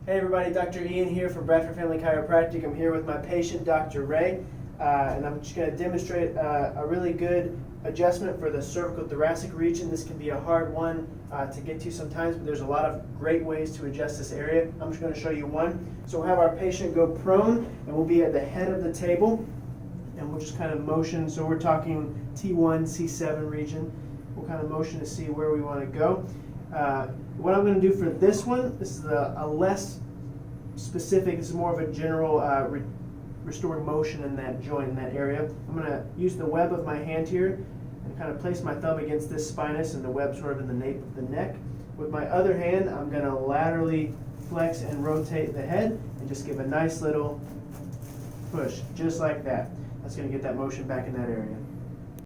Hey everybody, Dr. Ian here from Bradford Family Chiropractic. I'm here with my patient, Dr. Ray, and I'm just going to demonstrate a really good adjustment for the cervical thoracic region. This can be a hard one to get to sometimes, but there's a lot of great ways to adjust this area. I'm just going to show you one. So we'll have our patient go prone, and we'll be at the head of the table, and we'll just kind of motion. So we're talking T1, C7 region. We'll kind of motion to see where we want to go. What I'm going to do for this one, this is a less specific, this is more of a general restored motion in that joint, in that area. I'm going to use the web of my hand here and kind of place my thumb against this spinous and the web sort of in the nape of the neck. With my other hand, I'm going to laterally flex and rotate the head and just give a nice little push, just like that. That's going to get that motion back in that area.